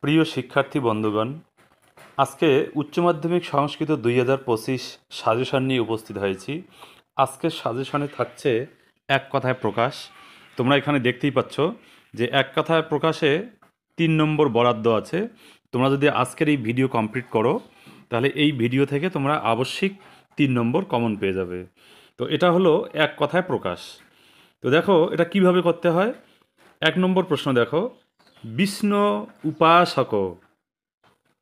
প্রিয় শিক্ষার্থী বন্ধুগণ, আজকে উচ্চ মাধ্যমিক সংস্কৃত 2025 সাজেশন নিয়ে উপস্থিত হয়েছি। আজকের সাজেশনে থাকছে এক কথায় প্রকাশ। তোমরা এখানে দেখতেই পাচ্ছ যে এক কথায় প্রকাশে 3 নম্বর বরাদ্দ আছে। তোমরা যদি আজকের এই ভিডিও কমপ্লিট করো তাহলে এই ভিডিও থেকে তোমরা আবশ্যিক 3 নম্বর কমন পেয়ে যাবে। তো এটা হলো এক কথায় প্রকাশ। তো দেখো এটা কিভাবে করতে হয়। 1 নম্বর প্রশ্ন দেখো, বিষ্ণু উপাসক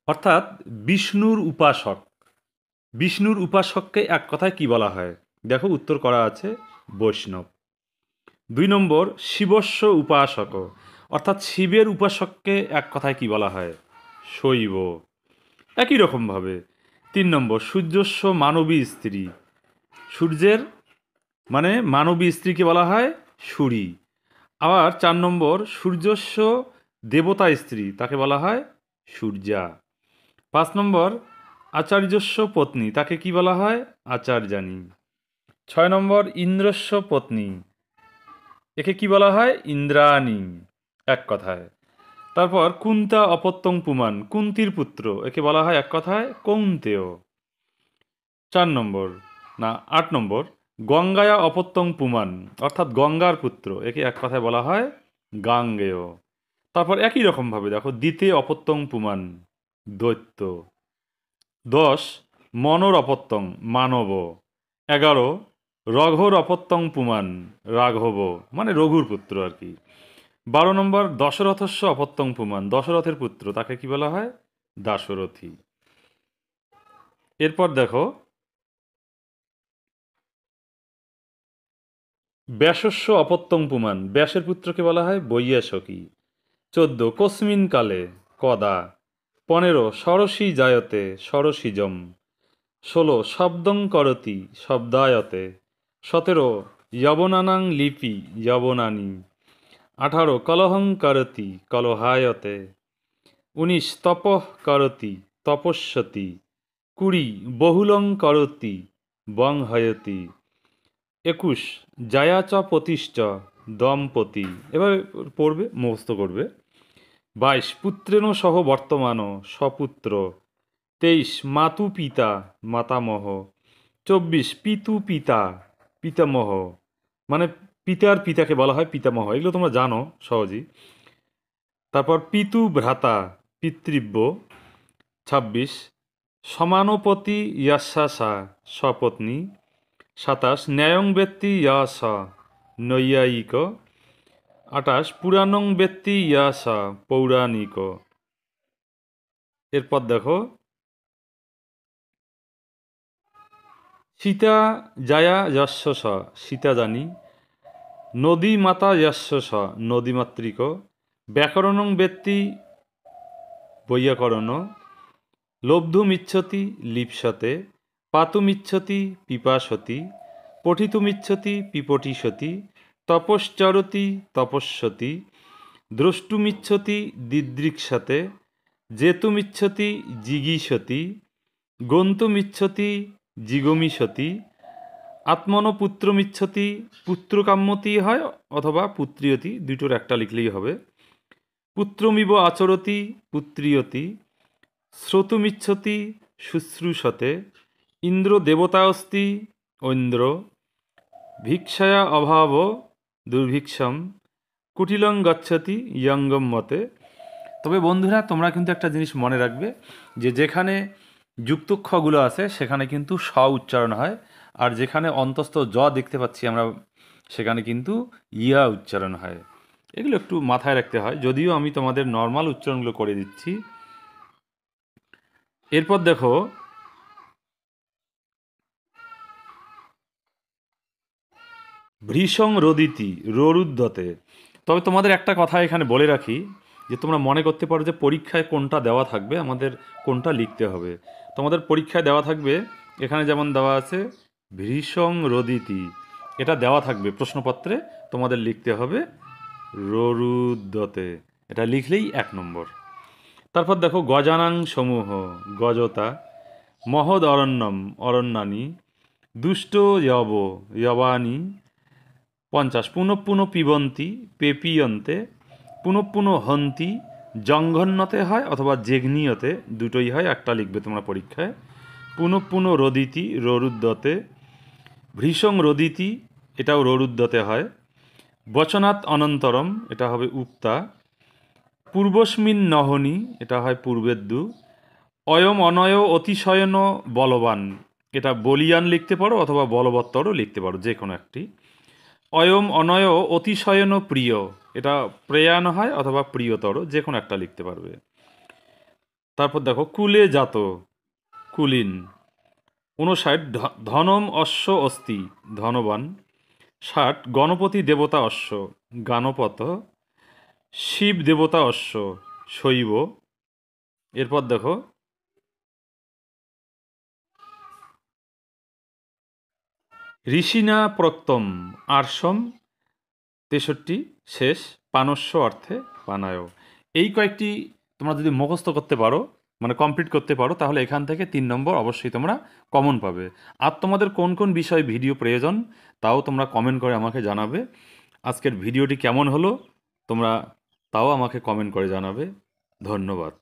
অর্থাৎ বিষ্ণুর উপাসক। বিষ্ণুর উপাসককে এক কথায় কি বলা হয়? দেখো উত্তর করা আছে বৈষ্ণব। 2 নম্বর, শিবস্ব উপাসক অর্থাৎ শিবের উপাসককে এক কথায় কি বলা হয়? শৈব। একই রকমভাবে 3 নম্বর, সূর্যস্ব মানবী স্ত্রী। সূর্যের মানে মানবী স্ত্রীকে বলা হয় সূরী। আবার 4 নম্বর, সূর্যস্ব দেবতা স্ত্রী, তাকে বলা হয় সূর্যা। 5 নম্বর, আচার্যস্ব পত্নী, তাকে কি বলা হয়? আচার্যানী। 6 নম্বর, ইন্দ্রস্ব পত্নী, একে কি বলা হয়? ইন্দ্রাণী, এক কথায়। তারপর কুন্তা অপত্যং পুমান, কুন্তির পুত্র, একে বলা হয় এক কথায় কৌন্তেয়। 4 নম্বর 8 নম্বর, গঙ্গায়া অপত্যং পুমান অর্থাৎ গঙ্গার পুত্র, একে এক কথায় বলা হয় গাঙ্গেয়। তারপর একই রকমভাবে দেখো, দিতে অপত্যং পুমান, দৈত্য। 10, মনর অপত্যং, মানব। 11, রঘোর অপত্যং পুমান, রাঘব, মানে রঘুর পুত্র আর কি। 12 নম্বর, দশরথস্য অপত্যং পুমান, দশরথের পুত্র, তাকে কি বলা হয়? দাশরথী। এরপর দেখো, ব্যাসস্য অপত্যং পুমান, ব্যাসের পুত্রকে বলা হয় বৈয়াসকী। 14, কস্মিন কালে, কদা। 15, ষরসী জায়তে, ষরসিজম। 16, শব্দং করতি, শব্দায়তে। 17, যবনানাং লিপি, যবনানি। 18, কলহং করতি, কলহায়তে। 19, তপঃ করতি, তপস্যতি। 20, বহুলং করতি, বংহয়তি। 21, জায়া চ পতিশ্চ, দম্পতি। এভাবে পড়বে, মুখস্থ করবে। 22, পুত্রেণ সহ বর্তমান, সপুত্র। 23, মাতু পিতা, মাতামহ। 24, পিতু পিতা, পিতামহ, মানে পিতার পিতাকে বলা হয় পিতামহ, এগুলো তোমরা জানো সহজেই। তারপর পিতু ভ্রাতা, পিতৃব্য। 26, সমানুপতি ইয়াশা, সপত্নী। 27, ন্যায়ং ব্যক্তি ইয়াস, নৈয়ায়িক। 28, পুরাণং ব্যক্তি ইয়াস, পৌরাণিক। এরপর দেখো, সীতা জায়া যস্য স, সীতা জানি। নদী মাতা যস্য স, নদীমাতৃক। ব্যাকরণং ব্যক্তি বৈয়াকরণ। লব্ধুমিচ্ছতি লিপ্সতে। পাতুমিচ্ছতি পিপাসতি। পঠিতুমিচ্ছতি পিপটিষতি। তপশ্চরতি তপস্যতি। দ্রষ্টুমিচ্ছতি দিদৃক্ষতে। জেতুমিচ্ছতি জিগীষতি। গন্তুমিচ্ছতি জিগমিষতি। আত্মনপুত্রমিচ্ছতি, পুত্রকাম্যতি হয় অথবা পুত্রিয়তি, দুটোর একটা লিখলেই হবে। পুত্রমিব আচরতি, পুত্রিয়তি। শ্রোতুমিচ্ছতি, শুশ্রূষতে। ইন্দ্র দেবতাস্তি, ঐন্দ্র। ভিক্ষায়া অভাব, দুর্ভিক্ষম। কুটিলং গচ্ছতি, ইয়ঙ্গম মতে। তবে বন্ধুরা, তোমরা কিন্তু একটা জিনিস মনে রাখবে, যে যেখানে যুক্তক্ষগুলো আছে সেখানে কিন্তু স উচ্চারণ হয়, আর যেখানে অন্তস্থ জ দেখতে পাচ্ছি আমরা সেখানে কিন্তু ইয়া উচ্চারণ হয়। এগুলো একটু মাথায় রাখতে হয়, যদিও আমি তোমাদের নর্মাল উচ্চারণগুলো করে দিচ্ছি। এরপর দেখো, ভৃশং রোদিতি, রোরুদ্ধতে। তবে তোমাদের একটা কথা এখানে বলে রাখি, যে তোমরা মনে করতে পারো যে পরীক্ষায় কোনটা দেওয়া থাকবে, আমাদের কোনটা লিখতে হবে। তোমাদের পরীক্ষায় দেওয়া থাকবে, এখানে যেমন দেওয়া আছে ভৃশং রোদিতি, এটা দেওয়া থাকবে প্রশ্নপত্রে, তোমাদের লিখতে হবে রোরুদ্ধতে, এটা লিখলেই 1 নম্বর। তারপর দেখো, গজানাং সমূহ, গজতা। মহদ অরণ্যম, অরণ্যানি। দুষ্ট যব, যবানি। 50, পুনঃ পুনঃ পিবন্তি, পেপিয়ন্তে। পুনঃ পুনঃ হন্তি, জঙ্ঘন্যতে হয় অথবা জেঘনিয়তে, দুটোই হয়, একটা লিখবে তোমরা পরীক্ষায়। পুনঃ পুনঃ রদিতি ররুদ্যতে, ভৃশং রদিতি এটাও ররুদ্যতে হয়। বচনাৎ অনন্তরম এটা হবে উক্তা। পূর্বস্মিন নহনি এটা হয় পূর্বেদ্দু। অয়ম অনয় অতিশয়ন বলবান এটা বলিয়ান লিখতে পারো অথবা বলবত্তরও লিখতে পারো, যে কোনো একটি। অয়ম অনয় অতিশয়ন প্রিয় এটা প্রেয়ান হয় অথবা প্রিয়তর, যে কোনো একটা লিখতে পারবে। তারপর দেখো কুলে জাত কুলীন। 59 ধনম অশ্ব অস্তি ধনবান। 60 গণপতি দেবতা অশ্ব গানপত। শিব দেবতা অশ্ব শৈব। এরপর দেখো ঋষিনা প্রক্তম আর্সম 63 শেষ পানস্য অর্থে পানায়। এই কয়েকটি তোমরা যদি মুখস্থ করতে পারো, মানে কমপ্লিট করতে পারো, তাহলে এখান থেকে 3 নম্বর অবশ্যই তোমরা কমন পাবে। আর তোমাদের কোন কোন বিষয়ে ভিডিও প্রয়োজন তাও তোমরা কমেন্ট করে আমাকে জানাবে। আজকের ভিডিওটি কেমন হলো তোমরা তাও আমাকে কমেন্ট করে জানাবে। ধন্যবাদ।